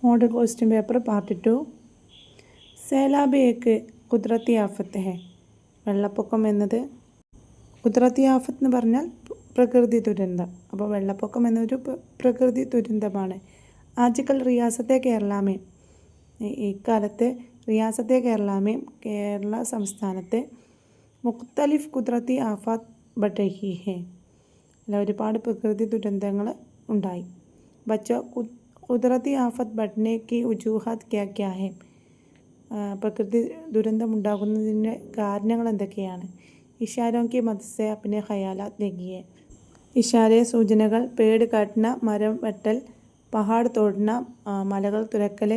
Model question paper part 2. സേലാബ് ഏക്ക് കുദ്രത്തി ആഫത്ത് ഹെ. വെള്ളപ്പൊക്കം എന്നത് കുദ്രത്തി ആഫത്ത് എന്ന് പറഞ്ഞാൽ പ്രകൃതി ദുരന്തം. അപ്പോൾ വെള്ളപ്പൊക്കം എന്നൊരു പ്രകൃതി ദുരന്തമാണ്. ആജക്കൽ റിയാസത്തെ കേരളമേ, ഇക്കാലത്ത് റിയാസത്തെ കേരളമേ, കേരള സംസ്ഥാനത്തെ മുഖ്തലിഫ് കുദ്രത്തി ആഫാത്ത് ബഡ്ഹി ഹെ, അല്ല ഒരുപാട് പ്രകൃതി ദുരന്തങ്ങൾ ഉണ്ടായി. ബച്ചോ കുദറത്തി ആഫത്ത് ബഡ്നെ കി ഉജൂഹാത്ത് ക്യാ ക്യാ ഹെ. പ്രകൃതി ദുരന്തമുണ്ടാകുന്നതിൻ്റെ കാരണങ്ങൾ എന്തൊക്കെയാണ്? ഇഷാരോം കി മദ്സെ അപ്നെ ഖയാലാത്ത് ലഗിയെ. ഇഷാരെ സൂചനകൾ, പേട് കാട്ടണ, മരം വെട്ടൽ, പഹാഡ് തോടണ, മലകൾ തുരക്കൽ,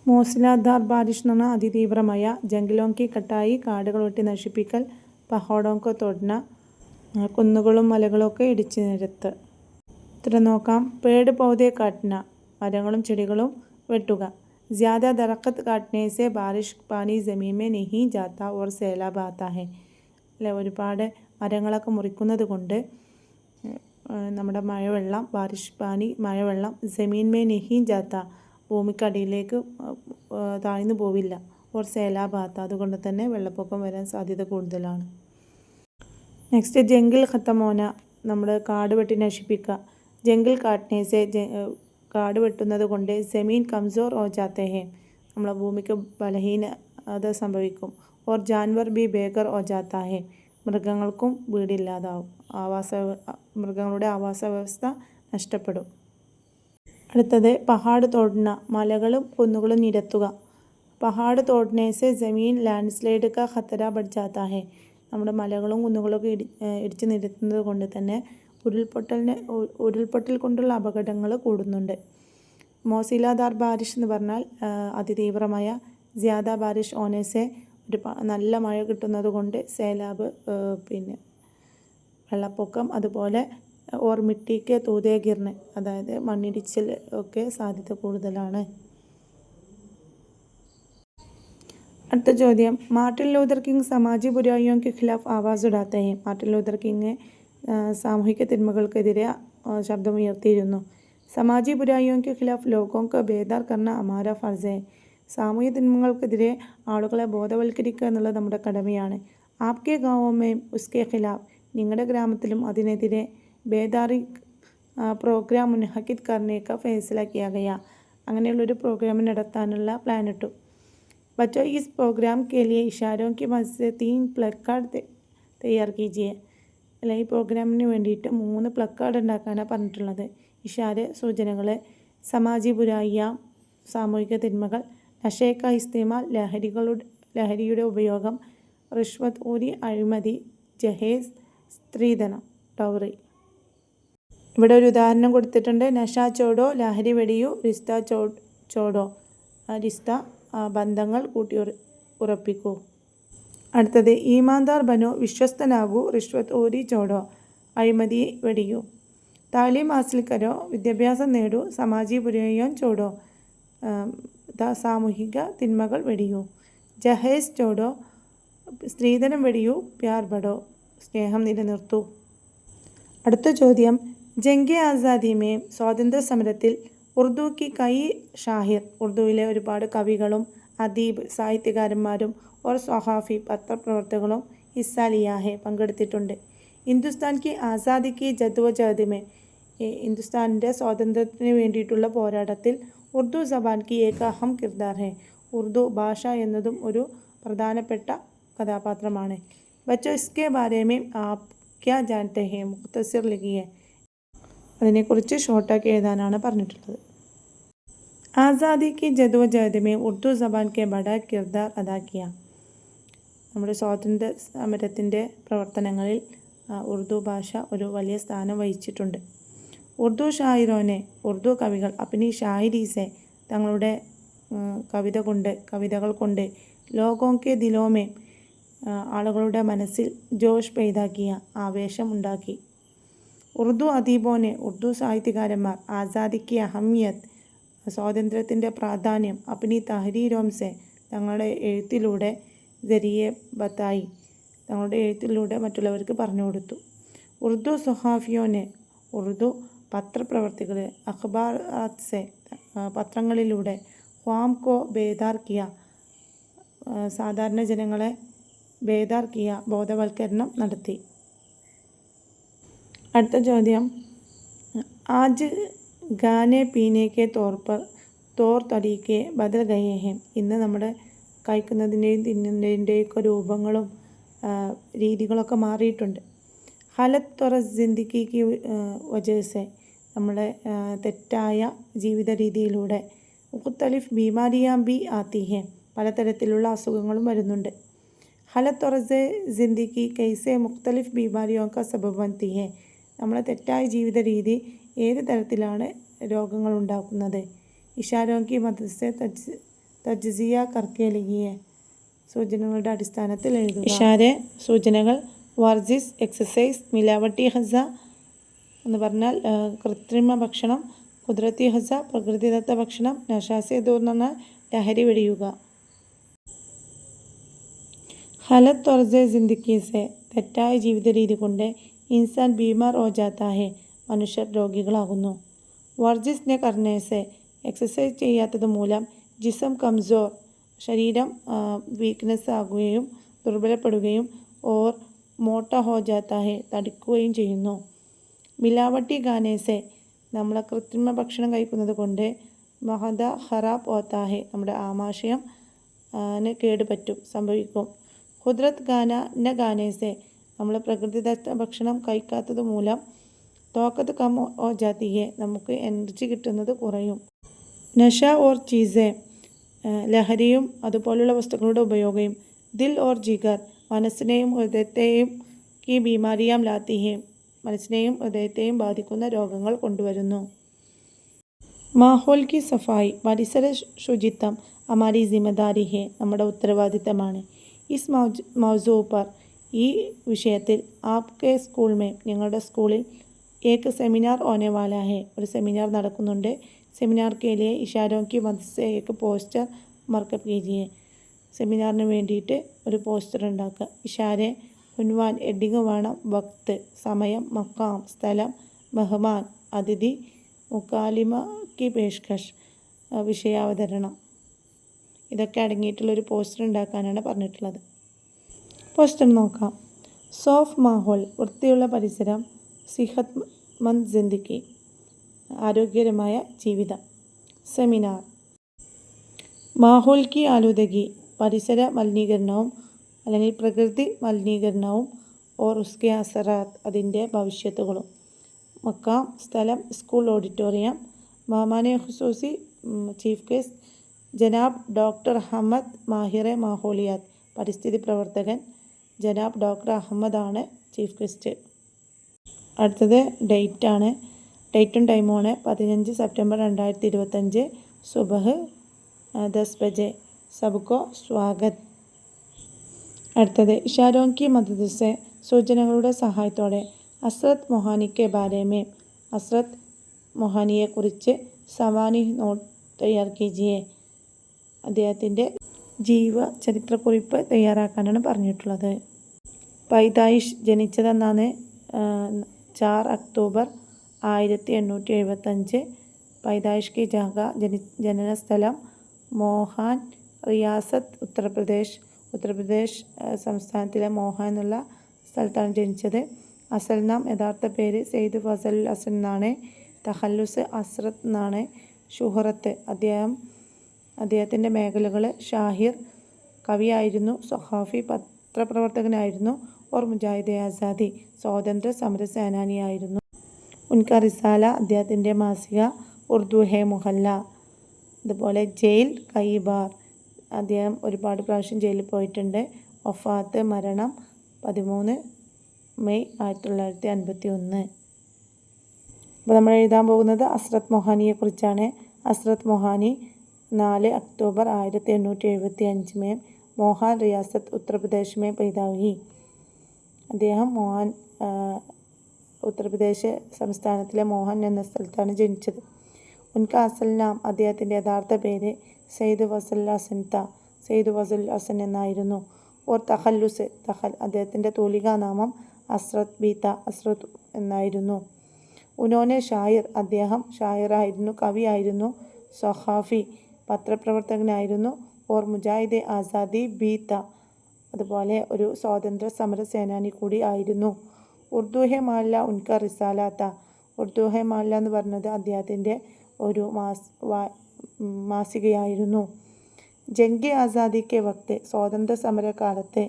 മൂസലാധാർ ബാരിഷ് എന്ന് പറഞ്ഞാൽ അതിതീവ്രമായ, ജംഗലോം കി കട്ടായി, കാടുകൾ വെട്ടി നശിപ്പിക്കൽ, പഹാഡോം കോ തോടണ, കുന്നുകളും മലകളൊക്കെ ഇടിച്ചു നിരത്ത്. ഉത്തരം നോക്കാം. പേട് പൗധെ കാട്ടണ, മരങ്ങളും ചെടികളും വെട്ടുക. ज़्यादा दरख्त काटने से बारिश पानी ज़मीन में नहीं जाता और सैलाब आता है. അല്ലെ, ഒരുപാട് മരങ്ങളൊക്കെ മുറിക്കുന്നത് കൊണ്ട് നമ്മുടെ മഴവെള്ളം, ബാരിഷ് പാനി, മഴവെള്ളം ജമീൻ മേ നഹീ ജാത്ത, ഭൂമിക്കടിയിലേക്ക് താഴ്ന്നു പോവില്ല. ഓർ സേലാബ് ആത്ത, അതുകൊണ്ട് തന്നെ വെള്ളപ്പൊക്കം വരാൻ സാധ്യത കൂടുതലാണ്. നെക്സ്റ്റ്, ജംഗിൾ ഖത്തമോന, നമ്മൾ കാട് വെട്ടി നശിപ്പിക്കുക. ജംഗിൾ കാട്ടനേസെ, കാട് വെട്ടുന്നത് കൊണ്ട് ജമീൻ കംസോർ ഹോ ജാത്തെ ഹെ, നമ്മളെ ഭൂമിക്ക് ബലഹീനത സംഭവിക്കും. ഓർ ജാൻവർ ബി ബേഗർ ഹോ ജാത്ത ഹെ, മൃഗങ്ങൾക്കും വീടില്ലാതാവും, മൃഗങ്ങളുടെ ആവാസ വ്യവസ്ഥ നഷ്ടപ്പെടും. അടുത്തത്, പഹാഡ് തോടണ, മലകളും കുന്നുകളും നിരത്തുക. പഹാഡ് തോടനേസെ ജമീൻ ലാൻഡ് സ്ലൈഡ് കാ ഖത്തര ബഡ് ജാത്ത ഹെ, നമ്മുടെ മലകളും കുന്നുകളൊക്കെ ഇടിച്ചു നിരത്തുന്നത് കൊണ്ട് തന്നെ ഉരുൾപൊട്ടൽ കൊണ്ടുള്ള അപകടങ്ങൾ കൂടുന്നുണ്ട്. മോസിലാധാർ ബാരിഷ് എന്ന് പറഞ്ഞാൽ അതിതീവ്രമായ, ജ്യാദ ബാരിഷ് ഓനേസെ, ഒരു നല്ല മഴ കിട്ടുന്നത് കൊണ്ട് സേലാബ്, പിന്നെ വെള്ളപ്പൊക്കം, അതുപോലെ ഓർ മിട്ടിക്ക് തൂതേ ഗിർന്, അതായത് മണ്ണിടിച്ചിൽ ഒക്കെ സാധ്യത കൂടുതലാണ്. അടുത്ത ചോദ്യം, മാർട്ടിൻ ലൂഥർ കിങ് സമാജി ബുരായിയോं के खिलाफ आवाज़ उठाते हैं. മാർട്ടിൻ ലൂഥർ കിങ് സാമൂഹിക തിന്മകൾക്കെതിരെ ശബ്ദമുയർത്തിയിരുന്നു. സമാജി ബുരായിയോं के खिलाफ लोगों को बेदार करना हमारा फर्ज है. സാമൂഹിക തിന്മകൾക്കെതിരെ ആളുകളെ ബോധവൽക്കരിക്കുക എന്നുള്ളത് നമ്മുടെ കടമയാണ്. ആപ്കെ ഗാവോं में उसके खिलाफ, നിങ്ങളുടെ ഗ്രാമത്തിലും അതിനെതിരെ ബേദാറി പ്രോഗ്രാം മുൻഹക്കിദ് കർനെ കാ ഫൈസല കിയാ ഗയാ, അങ്ങനെയുള്ളൊരു പ്രോഗ്രാം നടത്താനുള്ള പ്ലാൻ ഇട്ടു. बच्चों, इस प्रोग्राम के लिए इशारों की मदद से 3 प्लकार्ഡ് തയ്യാർ കീജിയെ. അല്ല, ഈ പ്രോഗ്രാമിന് വേണ്ടിയിട്ട് 3 പ്ലക്കാർഡ് ഉണ്ടാക്കാനാണ് പറഞ്ഞിട്ടുള്ളത്. ഇഷാര സൂചനകൾ, സമാജി ബുരായിയ സാമൂഹിക തിന്മകൾ, നഷേക്ക ഇസ്തേമാൽ ലഹരിയുടെ ഉപയോഗം, റിഷ്വത് ഊരി അഴിമതി, ജഹേസ് സ്ത്രീധനം ഡൗറി. ഇവിടെ ഒരു ഉദാഹരണം കൊടുത്തിട്ടുണ്ട്. നഷ ചോടോ, ലഹരി വെടിയു, റിസ്ത ചോടോ, റിസ്ത ബന്ധങ്ങൾ കൂട്ടി ഉറപ്പിക്കൂ. അടുത്തത്, ഈമാൻദാർ ബനോ, വിശ്വസ്തനാകൂ, റിഷ്വത് ഓരി ചോടോ, അഴിമതി വെടിയൂ. താലീം ഹാസിൽ കരോ, വിദ്യാഭ്യാസം നേടൂ, സമാജി ബുരായിയോं ചോടോ, സാമൂഹിക തിന്മകൾ വെടിയൂ. ജഹേസ് ചോടോ, സ്ത്രീധനം വെടിയൂ, പ്യാർ ബഡോ, സ്നേഹം നിലനിർത്തൂ. അടുത്ത ചോദ്യം, ജംഗെ ആസാദിമേ, സ്വാതന്ത്ര്യ സമരത്തിൽ ഉറുദു കി കൈ ഷാഹിർ, ഉറുദുവിലെ ഒരുപാട് കവികളും അദീബ് സാഹിത്യകാരന്മാരും ഓർ സ്വഹാഫി പത്രപ്രവർത്തകരും ഹിസ്സ ലിയാ ഹെ, പങ്കെടുത്തിട്ടുണ്ട്. ഹിന്ദുസ്ഥാൻ കി ആസാദി കി ജദ്വജഹദ് മേ, ഹിന്ദുസ്ഥാനിൻ്റെ സ്വാതന്ത്ര്യത്തിന് വേണ്ടിയിട്ടുള്ള പോരാട്ടത്തിൽ ഉറുദു സബാൻ കി ഏക അഹം കിർദാർ ഹെ, ഉറുദു ഭാഷ എന്നതും ഒരു പ്രധാനപ്പെട്ട കഥാപാത്രമാണ്. ബച്ചോ, ഇസ്കെ ബാരെ മേ ആപ് ക്യാ ജാൻത്തെ ഹെ, മുഖ്തസിർ ലിഖിയെ, അതിനെക്കുറിച്ച് ഷോർട്ടാക്കി എഴുതാനാണ് പറഞ്ഞിട്ടുള്ളത്. ആസാദി കി ജദ്വജഹദ് മേ ഉർദു സബാൻ കെ ബഡാ കിർദാർ അദാ കിയ, നമ്മുടെ സ്വാതന്ത്ര്യ സമരത്തിൻ്റെ പ്രവർത്തനങ്ങളിൽ ഉറുദു ഭാഷ ഒരു വലിയ സ്ഥാനം വഹിച്ചിട്ടുണ്ട്. ഉറുദു ഷായിറോനെ, ഉറുദു കവികൾ അപ്നി ഷായിരീസെ, തങ്ങളുടെ കവിതകൾ കൊണ്ട് ലോഗോं के दिलों में, ആളുകളുടെ മനസ്സിൽ ജോഷ് പെയ്താക്കിയ, ആവേശം ഉണ്ടാക്കി. ഉറുദു അദീബോനെ, ഉറുദു സാഹിത്യകാരന്മാർ ആസാദിക്ക് അഹമിയത്ത്, സ്വാതന്ത്ര്യത്തിൻ്റെ പ്രാധാന്യം, അപ്നി തഹരീരോംസെ, തങ്ങളുടെ എഴുത്തിലൂടെ, ജരിയെ ബത്തായി, തങ്ങളുടെ എഴുത്തിലൂടെ മറ്റുള്ളവർക്ക് പറഞ്ഞു കൊടുത്തു. ഉറുദു സുഹാഫിയോനെ, ഉറുദു പത്രപ്രവർത്തകർ അഖ്ബാറാത്ത് സെ, പത്രങ്ങളിലൂടെ ഖ്വാം കോ ബേദാർ കിയ, സാധാരണ ജനങ്ങളെ ബേദാർ കിയ, ബോധവൽക്കരണം നടത്തി. അടുത്ത ചോദ്യം, ആജ് ഗാനെ പീനെ കെ തോർ തരീക്കെ ബദൽ ഗയേ ഹെ. ഇന്ന് നമ്മുടെ കഴിക്കുന്നതിൻ്റെയും തിന്നുന്നതിൻ്റെയൊക്കെ രൂപങ്ങളും രീതികളൊക്കെ മാറിയിട്ടുണ്ട്. ഹലത് തൊറ ജിന്ദഗിക്ക് വജഹ്സെ, നമ്മുടെ തെറ്റായ ജീവിത രീതിയിലൂടെ മുഖ്തലിഫ് ബീമാരിയാം ബി ആത്തി ഹെ, പലതരത്തിലുള്ള അസുഖങ്ങളും വരുന്നുണ്ട്. ഹലത് തൊറ ജിന്ദഗി കൈസെ മുഖ്തലിഫ് ബീമാരിയോ കാ സബബ് ബൻതി ഹെ, നമ്മളെ തെറ്റായ ജീവിത രീതി ഏത് തരത്തിലാണ് രോഗങ്ങൾ ഉണ്ടാക്കുന്നത്. ഇഷാരോം കി മദദ് സെ തജ്സിയ കർക്കെ ലിഖിയെ, സൂചനകളുടെ അടിസ്ഥാനത്തിൽ എഴുതുക. ഇഷാരെ സൂചനകൾ, വർജിസ് എക്സസൈസ്, മിലാവട്ടി ഹസ എന്ന് പറഞ്ഞാൽ കൃത്രിമ ഭക്ഷണം, കുദരത്തി ഹസ പ്രകൃതിദത്ത ഭക്ഷണം, നശാസെ ദൂർ എന്ന് പറഞ്ഞാൽ ലഹരി വെടിയുക. ഹലത് തൊർസെ ജിന്ദഗി സെ, തെറ്റായ ജീവിത രീതി കൊണ്ട് ഇൻസാൻ ബീമാർ ഹോ ജാത്താ ഹെ, മനുഷ്യർ രോഗികളാകുന്നു. വർജിസ് നെ കർനെ സെ, എക്സസൈസ് ചെയ്യാത്തത് മൂലം ജിസം കംസോർ, ശരീരം വീക്ക്നെസ് ആകുകയും ദുർബലപ്പെടുകയും, ഓർ മോട്ട ഹോ ജാത്താ ഹെ, തടിക്കുകയും ചെയ്യുന്നു. മിലാവട്ടി ഗാനേസെ, നമ്മൾ കൃത്രിമ ഭക്ഷണം കഴിക്കുന്നത് കൊണ്ട് മഹദ ഖറാബ് ഹോത്താ ഹെ, നമ്മുടെ ആമാശയം കേടുപറ്റും, സംഭവിക്കും. ഖുദ്രത്ത് ഗാന ന ഗാനേസെ, നമ്മൾ പ്രകൃതിദത്ത ഭക്ഷണം കഴിക്കാത്തത് മൂലം തോക്കത്ത് കം ഹോ ജാത്തി ഹെ, നമുക്ക് എനർജി കിട്ടുന്നത് കുറയും. നഷ ഓർ ചീസെ, ലഹരിയും അതുപോലുള്ള വസ്തുക്കളുടെ ഉപയോഗവും. ദിൽ ഓർ ജിഗർ, മനസ്സിനെയും ഹൃദയത്തെയും കി ബീമാരിയാം ലാത്തി ഹെ, മനസ്സിനെയും ഹൃദയത്തെയും ബാധിക്കുന്ന രോഗങ്ങൾ കൊണ്ടുവരുന്നു. മാഹോൽ കി സഫായി, പരിസര ശുചിത്വം ഹമാരി ജിമ്മദാരി ഹെ, നമ്മുടെ ഉത്തരവാദിത്തമാണ്. ഇസ് മൗസൂ പർ, ഈ വിഷയത്തിൽ ആപ്കെ സ്കൂൾ മേ, നിങ്ങളുടെ സ്കൂളിൽ ഏക് സെമിനാർ ഹോനെ വാല ഹെ, ഒരു സെമിനാർ നടക്കുന്നുണ്ട്. സെമിനാർ കെ ലിയെ ഇഷാരോം കി മദദ് സെ ഏക് പോസ്റ്റർ മർക്കബ് കീജിയെ, സെമിനാറിന് വേണ്ടിയിട്ട് ഒരു പോസ്റ്റർ ഉണ്ടാക്കുക. ഇഷാരെ, ഉൻവാൻ ഹെഡിങ് വേണം, വക്ത് സമയം, മക്കാം സ്ഥലം, മെഹ്മാൻ അതിഥി, മുക്കാലിമ കി പേഷ്കഷ് വിഷയാവതരണം, ഇതൊക്കെ അടങ്ങിയിട്ടുള്ളൊരു പോസ്റ്റർ ഉണ്ടാക്കാനാണ് പറഞ്ഞിട്ടുള്ളത്. പോസ്റ്റർ നോക്കാം. സോഫ് മാഹോൽ, വൃത്തിയുള്ള പരിസരം. സിഹത് മന്ദ് ജിന്ദഗി, ആരോഗ്യകരമായ ജീവിതം. സെമിനാർ. മാഹോൽ കി ആലൂദഗി, പരിസര മലിനീകരണവും അല്ലെങ്കിൽ പ്രകൃതി മലിനീകരണവും. ഓർ ഉസ്കെ അസറാത്ത്, അതിൻ്റെ ഭവിഷ്യത്തുകളും. മക്കാം സ്ഥലം, സ്കൂൾ ഓഡിറ്റോറിയം. മെഹ്മാനെ ഖുസൂസി ചീഫ് ഗസ്റ്റ് ജനാബ് ഡോക്ടർ അഹമ്മദ് മാഹിറെ മാഹോലിയാത്ത്, പരിസ്ഥിതി പ്രവർത്തകൻ ജനാബ് ഡോക്ടർ അഹമ്മദാണ് ചീഫ് ഗസ്റ്റ്. അടുത്തത് ഡേറ്റാണ്, ഡേറ്റും ടൈമുമാണ്. 15 സെപ്റ്റംബർ 2025 സുബഹ് 10 ബജെ. സബ്കോ സ്വാഗത്. അടുത്തത് ഇഷാരോം കി മദദ് സെ, സൂചനകളുടെ സഹായത്തോടെ. ഹസ്രത്ത് മൊഹാനിക്കെ ബാരേമേ, ഹസ്രത്ത് മൊഹാനിയെക്കുറിച്ച് സവാനി നോട്ട് തയ്യാർ കീജിയെ, അദ്ദേഹത്തിൻ്റെ ജീവചരിത്രക്കുറിപ്പ് തയ്യാറാക്കാനാണ് പറഞ്ഞിട്ടുള്ളത്. പൈതായിഷ്, ജനിച്ചതെന്നാണ് 4 ഒക്ടോബർ 1875. പൈതായിഷ് കി ജാഗ, ജനനസ്ഥലം മോഹാൻ, റിയാസത്ത് ഉത്തർപ്രദേശ്, ഉത്തർപ്രദേശ് സംസ്ഥാനത്തിലെ മോഹാൻ എന്നുള്ള സ്ഥലത്താണ് ജനിച്ചത്. അസൽ നാം, യഥാർത്ഥ പേര് സെയ്ദ് ഫസൽ ഹസൻ എന്നാണ്. തഖല്ലുസ് ഹസ്രത്ത് എന്നാണ്. ഷുഹറത്ത്, അദ്ദേഹത്തിൻ്റെ മേഖലകൾ ഷാഹിർ, കവിയായിരുന്നു. സൊഹാഫി, പത്രപ്രവർത്തകനായിരുന്നു. ഓർ മുജാഹിദെ ആസാദി, സ്വാതന്ത്ര്യ സമര സേനാനിയായിരുന്നു. ഉൻക റിസാല, അദ്ദേഹത്തിൻ്റെ മാസിക. ഉർദു ഹെ മുഹല്ല. അതുപോലെ ജയിൽ കൈ ബാർ, അദ്ദേഹം ഒരുപാട് പ്രാവശ്യം ജയിലിൽ പോയിട്ടുണ്ട്. വഫാത്ത്, മരണം 13 മെയ് 1951. അപ്പോൾ നമ്മൾ എഴുതാൻ പോകുന്നത് ഹസ്രത്ത് മൊഹാനിയെക്കുറിച്ചാണ്. ഹസ്രത്ത് മൊഹാനി 4 अक्टूबर 1875 में മോഹാൻ റിയാസത്ത് ഉത്തർപ്രദേശ് में पैदा हुई. അദ്ദേഹം മോഹാൻ, ഉത്തർപ്രദേശ് സംസ്ഥാനത്തിലെ മോഹൻ എന്ന സ്ഥലത്താണ് ജനിച്ചത്. ഉൻക അസൽ നാം, അദ്ദേഹത്തിൻ്റെ യഥാർത്ഥ പേര് സെയ്ദ് ഫസൽ ഹസൻ സെയ്ദ് ഫസൽ ഹസൻ എന്നായിരുന്നു. ഓർ തഖല്ലുസ്, അദ്ദേഹത്തിൻ്റെ തൂലികാനാമം ഹസ്രത്ത് ബീത്ത, ഹസ്രത്ത് എന്നായിരുന്നു. ഉനോനെ ഷായിർ, അദ്ദേഹം ഷായിറായിരുന്നു, കവിയായിരുന്നു. സൊഹാഫി പത്രപ്രവർത്തകനായിരുന്നു. ഓർ മുജാഹിദെ ആസാദി ബി ത അതുപോലെ ഒരു സ്വാതന്ത്ര്യ സമര സേനാനി കൂടി ആയിരുന്നു. ഉർദു ഹെ മാല്ല ഉൻക റിസാലാത്ത ഉർദു ഹെ മാല്ല എന്ന് പറഞ്ഞത് അദ്ദേഹത്തിൻ്റെ ഒരു മാസികയായിരുന്നു. ജംഗി ആസാദിക്ക് വക്ത് സ്വാതന്ത്ര്യ സമരകാലത്ത്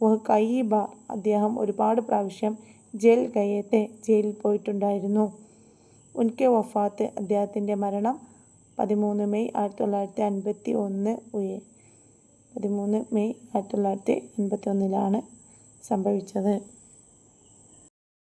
വഹ് കൈ ബാർ അദ്ദേഹം ഒരുപാട് പ്രാവശ്യം ജയിൽ ഗയത്തെ ജയിലിൽ പോയിട്ടുണ്ടായിരുന്നു. ഉൻകെ വഫാത്ത് അദ്ദേഹത്തിൻ്റെ മരണം 13 മെയ് 1951 13 മെയ് 1951 സംഭവിച്ചത്.